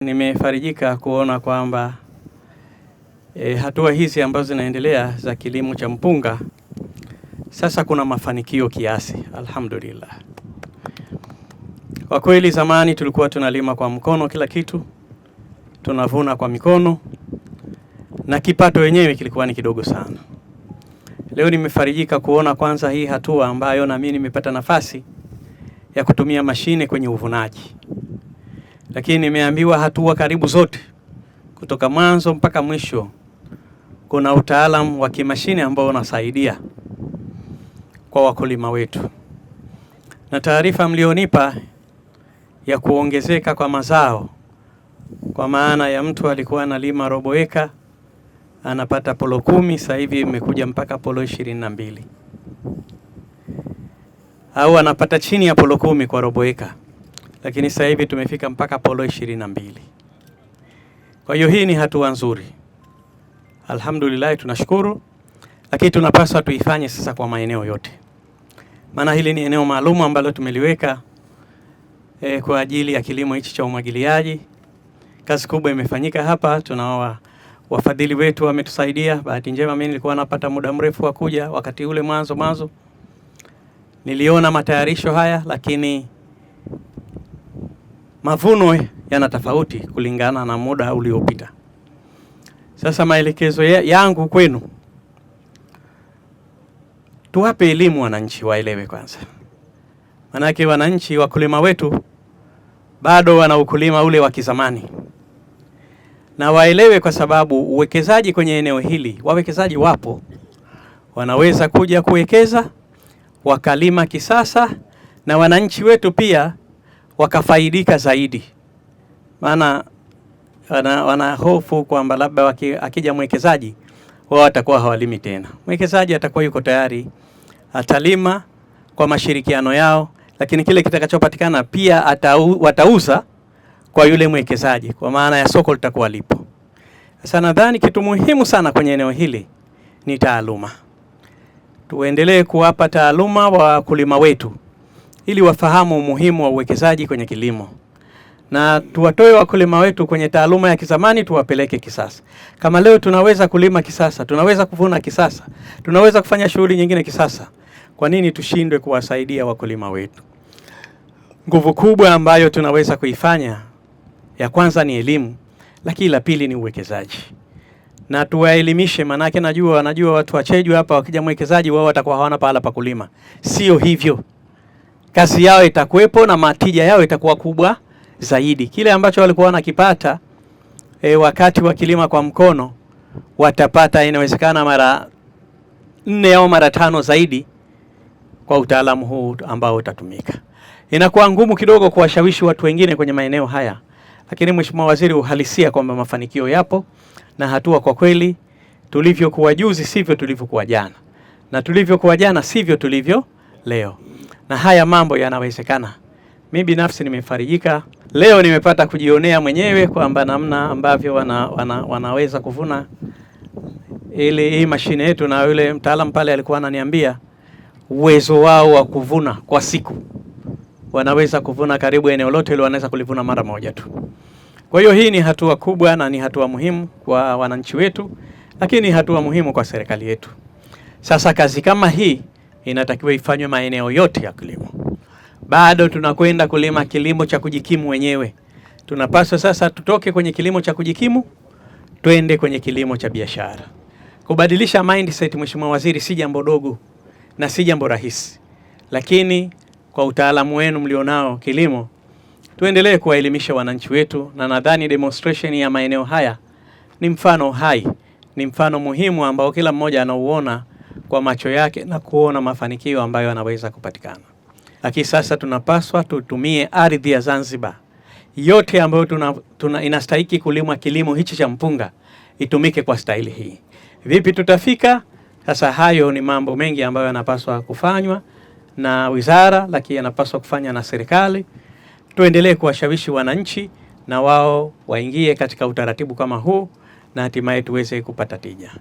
Nimefarijika kuona kwamba hatua hizi ambazo zinaendelea za kilimo cha mpunga sasa kuna mafanikio kiasi, alhamdulillah. Kwa kweli zamani tulikuwa tunalima kwa mkono kila kitu, tunavuna kwa mikono na kipato wenyewe kilikuwa ni kidogo sana. Leo nimefarijika kuona kwanza hii hatua ambayo na mimi nimepata nafasi ya kutumia mashine kwenye uvunaji. Lakini nimeambiwa hatua karibu zote kutoka mwanzo mpaka mwisho kuna utaalamu wa kimashine ambao unasaidia kwa wakulima wetu. Na taarifa mlionipa ya kuongezeka kwa mazao, kwa maana ya mtu alikuwa analima robo eka anapata polo 10, sasa hivi imekuja mpaka polo 22. Au anapata chini ya polo 10 kwa robo eka, lakini sasa hivi tumefika mpaka polo 22. Kwa hiyo hii ni hatua nzuri, alhamdulillah, tunashukuru. Lakini tunapaswa tuifanye sasa kwa maeneo yote, maana hili ni eneo maalum ambalo tumeliweka kwa ajili ya kilimo hichi cha umwagiliaji. Kazi kubwa imefanyika hapa, tunao wafadhili wetu wametusaidia. Bahati njema mimi nilikuwa napata muda mrefu wa kuja wakati ule mwanzo niliona matayarisho haya, lakini mavuno yana tofauti kulingana na muda uliopita. Sasa maelekezo yangu kwenu, tuwape elimu wananchi, waelewe kwanza. Manake wananchi, wakulima wetu bado wana ukulima ule wa kizamani, na waelewe kwa sababu uwekezaji kwenye eneo hili, wawekezaji wapo, wanaweza kuja kuwekeza wakalima kisasa, na wananchi wetu pia wakafaidika zaidi. Maana wana hofu kwamba labda akija mwekezaji wao atakuwa hawalimi tena. Mwekezaji atakuwa yuko tayari, atalima kwa mashirikiano yao, lakini kile kitakachopatikana pia watauza kwa yule mwekezaji, kwa maana ya soko litakuwa lipo. Sasa nadhani kitu muhimu sana kwenye eneo hili ni taaluma. Tuendelee kuwapa taaluma wa wakulima wetu ili wafahamu umuhimu wa uwekezaji kwenye kilimo, na tuwatoe wakulima wetu kwenye taaluma ya kizamani tuwapeleke kisasa. Kama leo tunaweza kulima kisasa, tunaweza kuvuna kisasa, tunaweza kufanya shughuli nyingine kisasa, kwa nini tushindwe kuwasaidia wakulima wetu? Nguvu kubwa ambayo tunaweza kuifanya, ya kwanza ni elimu, lakini la pili ni uwekezaji. Na tuwaelimishe, manake najua watu wacheju hapa, wakija mwekezaji wao watakuwa hawana pahala pa kulima. Sio hivyo. Kazi yao itakuwepo na matija yao itakuwa kubwa zaidi. Kile ambacho walikuwa wanakipata wakati wa kilima kwa mkono, watapata inawezekana mara 4 au mara 5 zaidi kwa utaalamu huu ambao utatumika. Inakuwa ngumu kidogo kuwashawishi watu wengine kwenye maeneo haya, lakini Mheshimiwa Waziri uhalisia kwamba mafanikio yapo, na hatua kwa kweli tulivyokuwa juzi sivyo tulivyokuwa jana, na tulivyokuwa jana sivyo tulivyo leo, na haya mambo yanawezekana. Mimi binafsi nimefarijika leo, nimepata kujionea mwenyewe kwamba namna ambavyo wanaweza kuvuna hii mashine yetu, na yule mtaalamu pale alikuwa ananiambia uwezo wao wa kuvuna kwa siku, wanaweza kuvuna karibu eneo lote ile, wanaweza kulivuna mara moja tu. Kwa hiyo hii ni hatua kubwa na ni hatua muhimu kwa wananchi wetu, lakini ni hatua muhimu kwa serikali yetu. Sasa kazi kama hii inatakiwa ifanywe maeneo yote ya kilimo. Bado tunakwenda kulima kilimo cha kujikimu wenyewe. Tunapaswa sasa tutoke kwenye kilimo cha kujikimu twende kwenye kilimo cha biashara. Kubadilisha mindset, Mheshimiwa Waziri, si jambo dogo na si jambo rahisi, lakini kwa utaalamu wenu mlionao kilimo, tuendelee kuwaelimisha wananchi wetu, na nadhani demonstration ya maeneo haya ni mfano hai, ni mfano muhimu ambao kila mmoja anauona kwa macho yake na kuona mafanikio ambayo yanaweza kupatikana. Lakini sasa tunapaswa tutumie ardhi ya Zanzibar yote ambayo inastahili kulimwa kilimo hichi cha mpunga itumike kwa staili hii. Vipi tutafika? Sasa hayo ni mambo mengi ambayo yanapaswa kufanywa na wizara, lakini yanapaswa kufanya na serikali. Tuendelee kuwashawishi wananchi na wao waingie katika utaratibu kama huu, na hatimaye tuweze kupata tija.